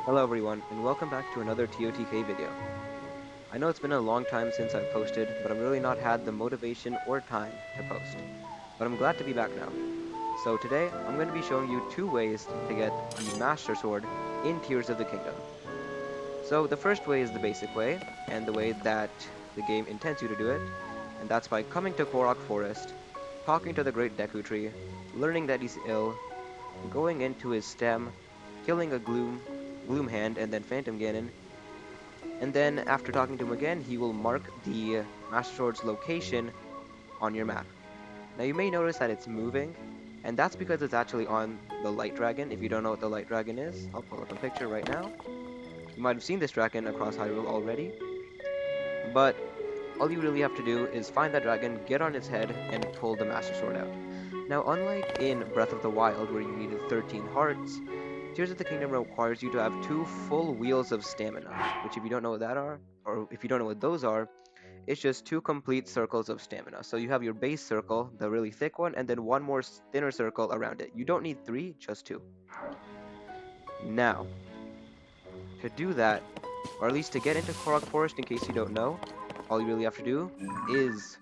Hello everyone, and welcome back to another TOTK video. I know it's been a long time since I've posted, but I've really not had the motivation or time to post. But I'm glad to be back now. So today, I'm going to be showing you two ways to get the Master Sword in Tears of the Kingdom. So the first way is the basic way, and the way that the game intends you to do it, and that's by coming to Korok Forest, talking to the Great Deku Tree, learning that he's ill, going into his stem, killing a Gloom Hand and then Phantom Ganon, and then after talking to him again, he will mark the Master Sword's location on your map. Now you may notice that it's moving, and that's because it's actually on the Light Dragon. If you don't know what the Light Dragon is, I'll pull up a picture right now. You might have seen this dragon across Hyrule already, but all you really have to do is find that dragon, get on its head, and pull the Master Sword out. Now, unlike in Breath of the Wild, where you needed 13 hearts, Tears of the Kingdom requires you to have two full wheels of stamina, which if you don't know what that are, or if you don't know what those are, it's just two complete circles of stamina. So you have your base circle, the really thick one, and then one more thinner circle around it. You don't need three, just two. Now, to do that, or at least to get into Korok Forest in case you don't know, all you really have to do is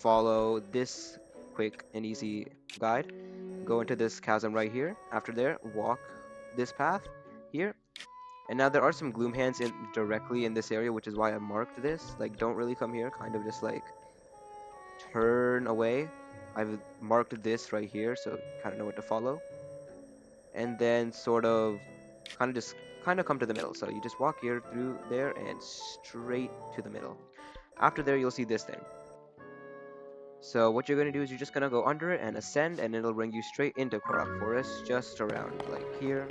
follow this quick and easy guide. Go into this chasm right here. After there, walk this path here. And now there are some gloom hands directly in this area, which is why I marked this. Like, don't really come here. Kind of just like turn away. I've marked this right here, so you kind of know what to follow. And then sort of, kind of come to the middle. So you just walk here through there and straight to the middle. After there, you'll see this thing. So what you're going to do is you're just going to go under it and ascend, and it'll bring you straight into Korok Forest, just around like here.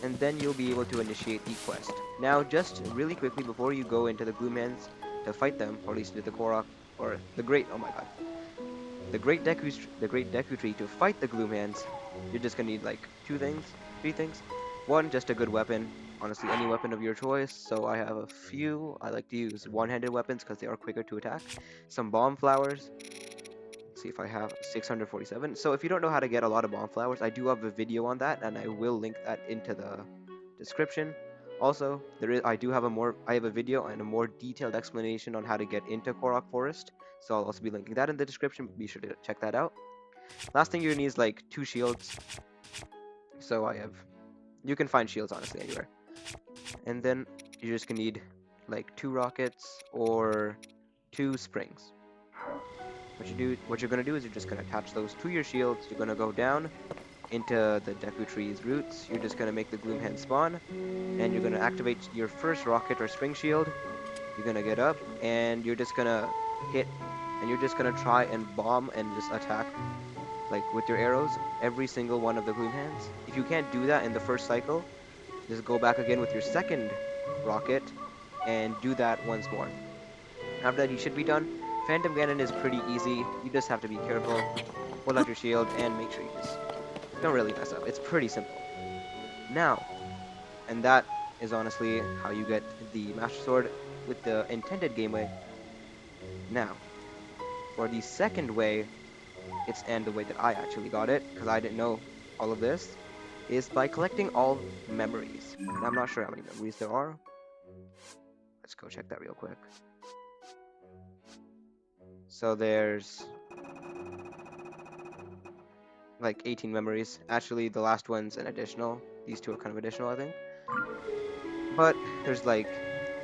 And then you'll be able to initiate the quest. Now, just really quickly before you go into the Gloomhands to fight them, or at least to the Korok, or the Great, oh my god, the Great Deku Tree to fight the Gloomhands, you're just gonna need like three things. One, just a good weapon. Honestly, any weapon of your choice. So I have a few. I like to use one-handed weapons because they are quicker to attack. Some bomb flowers. Let's see if I have 647. So if you don't know how to get a lot of bomb flowers, I do have a video on that, and I will link that into the description. Also, I have a video and a more detailed explanation on how to get into Korok Forest. So I'll also be linking that in the description. Be sure to check that out. Last thing you need is like two shields. So you can find shields honestly anywhere. And then you're just gonna need like two rockets or two springs. What you're gonna do is you're just gonna attach those to your shields. You're gonna go down into the Deku Tree's roots. You're just gonna make the Gloom Hand spawn, and you're gonna activate your first rocket or spring shield. You're gonna get up, and you're just gonna hit, and you're just gonna try and bomb and just attack, like with your arrows, every single one of the Gloom Hands. If you can't do that in the first cycle, just go back again with your second rocket, and do that once more. After that, you should be done. Phantom Ganon is pretty easy. You just have to be careful, pull out your shield, and make sure you just don't really mess up. It's pretty simple. Now, and that is honestly how you get the Master Sword with the intended game way. Now, for the second way, and the way that I actually got it, because I didn't know all of this, is by collecting all memories. And I'm not sure how many memories there are. Let's go check that real quick. So there's like 18 memories. Actually, the last one's an additional. These two are kind of additional, I think. But there's like,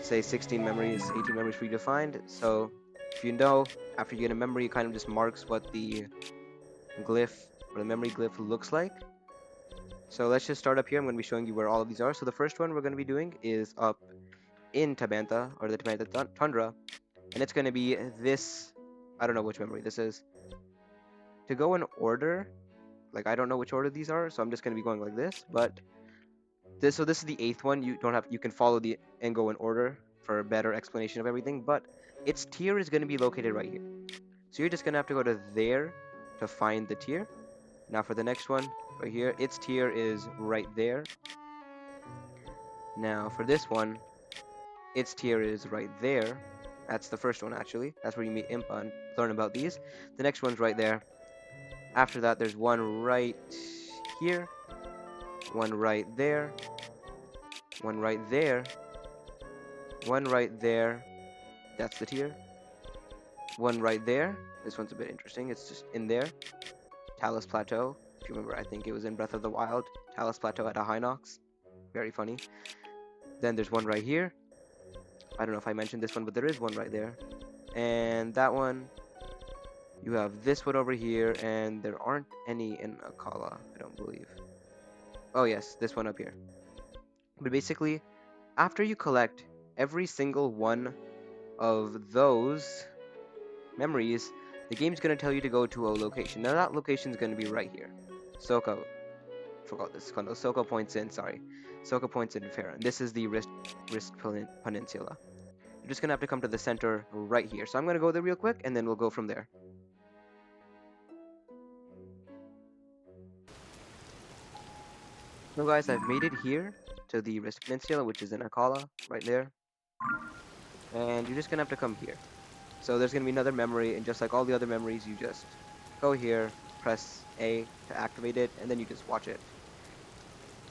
say, 16 memories, 18 memories for you to find. So if you know, after you get a memory, it kind of just marks what the glyph or the memory glyph looks like. So let's just start up here. I'm going to be showing you where all of these are. So the first one we're going to be doing is up in Tabantha, or the Tabantha Tundra. And it's going to be this, I don't know which memory this is. To go in order, like I don't know which order these are, so I'm just going to be going like this. But this is the 8th one. You can follow and go in order for a better explanation of everything. But its tier is going to be located right here. So you're just going to have to go to there to find the tier. Now for the next one, right here, its tier is right there. Now for this one, its tier is right there. That's the first one, actually. That's where you meet Impa and learn about these. The next one's right there. After that, there's one right here, one right there, one right there, one right there. That's the tier. One right there. This one's a bit interesting. It's just in there. Talus Plateau. If you remember, I think it was in Breath of the Wild. Talus Plateau at a Hinox. Very funny. Then there's one right here. I don't know if I mentioned this one, but there is one right there. And that one, you have this one over here, and there aren't any in Akala, I don't believe. Oh yes, this one up here. But basically, after you collect every single one of those memories, the game's going to tell you to go to a location. Now that location is going to be right here. Soka, forgot this. Soka points in, sorry. Soka points in Farron. This is the Risk Peninsula. You're just going to have to come to the center right here. So I'm going to go there real quick, and then we'll go from there. So guys, I've made it here to the Risk Peninsula, which is in Akala, right there. And you're just going to have to come here. So there's going to be another memory, and just like all the other memories, you just go here, press A to activate it, and then you just watch it.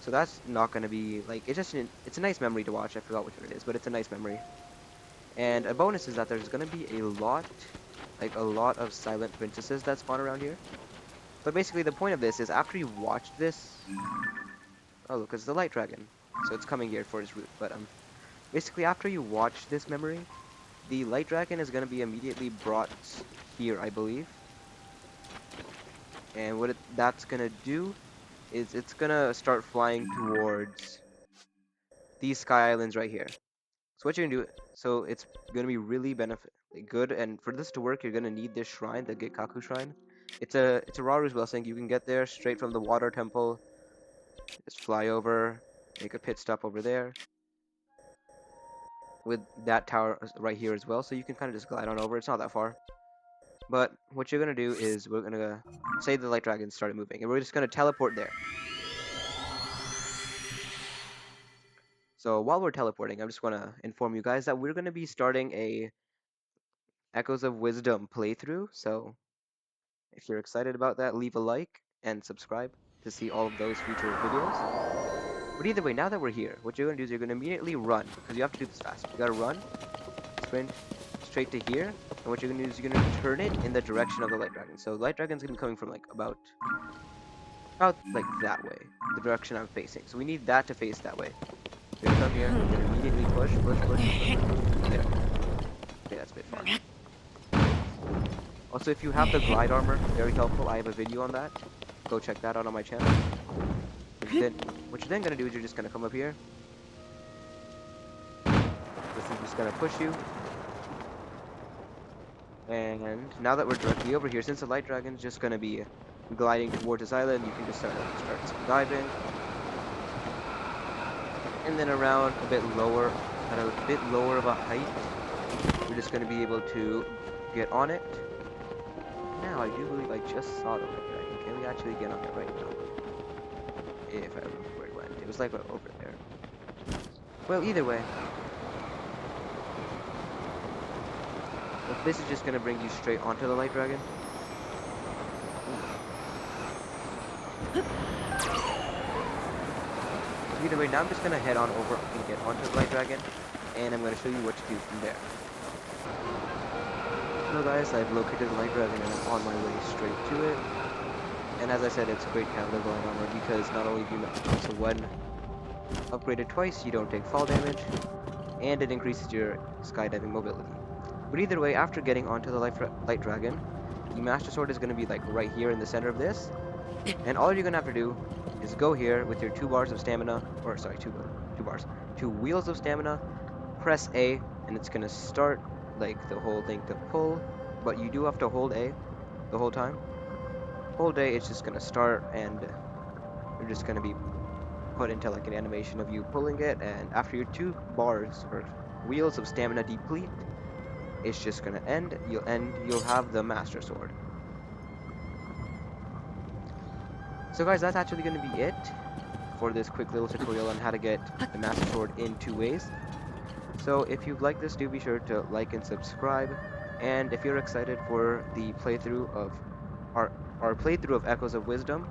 So that's not going to be, like, it's a nice memory to watch. I forgot which one it is, but it's a nice memory. And a bonus is that there's going to be a lot of silent princesses that spawn around here. But basically the point of this is after you watch this... Oh, look, it's the light dragon. So it's coming here for its root. But basically after you watch this memory, the light dragon is going to be immediately brought here, I believe. And what that's going to do is it's going to start flying towards these sky islands right here. So what you're going to do, so it's going to be really good, and for this to work, you're going to need this shrine, the Gikaku shrine. It's a Raru's blessing. You can get there straight from the water temple. Just fly over, make a pit stop over there. With that tower right here as well, so you can kind of just glide on over. It's not that far. But what you're going to do is we're going to say the light dragon started moving, and we're just going to teleport there. So while we're teleporting, I just want to inform you guys that we're going to be starting a Echoes of Wisdom playthrough. So if you're excited about that, leave a like and subscribe to see all of those future videos. But either way, now that we're here, what you're going to do is you're going to immediately run, because you have to do this fast. You got to run, sprint straight to here, and what you're going to do is you're going to turn it in the direction of the light dragon. So the light dragon's going to be coming from like about like that way, the direction I'm facing. So we need that to face that way. You're going to come here, you're going to immediately push. There. Okay, that's a bit far. Also, if you have the glide armor, very helpful. I have a video on that. Go check that out on my channel. What you're then going to do is you're just going to come up here. This is just going to push you. And now that we're directly over here, since the light dragon's just going to be gliding towards this island, you can just start diving. And then around a bit lower, at a bit lower of a height, we're just going to be able to get on it. Now, I do believe I just saw the light dragon. Can we actually get on it right now? If I remember where it went. It was like over there. Well, either way. If this is just going to bring you straight onto the light dragon. Either way, now I'm just going to head on over and get onto the light dragon. And I'm going to show you what to do from there. So guys, I've located the light dragon and I'm on my way straight to it. And as I said, it's great to have the glide armor because not only do you so when upgraded twice, you don't take fall damage, and it increases your skydiving mobility. But either way, after getting onto the light dragon, the Master Sword is going to be like right here in the center of this, and all you're going to have to do is go here with your 2 bars of stamina, or sorry, 2 wheels of stamina, press A, and it's going to start like the whole thing to pull, but you do have to hold A the whole time. Hold A, it's just going to start, and you're just going to be put into like an animation of you pulling it, and after your 2 bars or wheels of stamina deplete, it's just going to end. You'll have the Master Sword. So guys, that's actually going to be it for this quick little tutorial on how to get the Master Sword in 2 ways. So if you've liked this, do be sure to like and subscribe, and if you're excited for the playthrough of our playthrough of Echoes of Wisdom,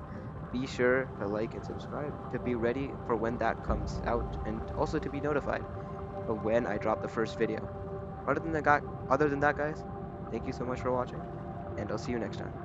be sure to like and subscribe to be ready for when that comes out and also to be notified of when I drop the first video. Other than that, guys, thank you so much for watching, and I'll see you next time.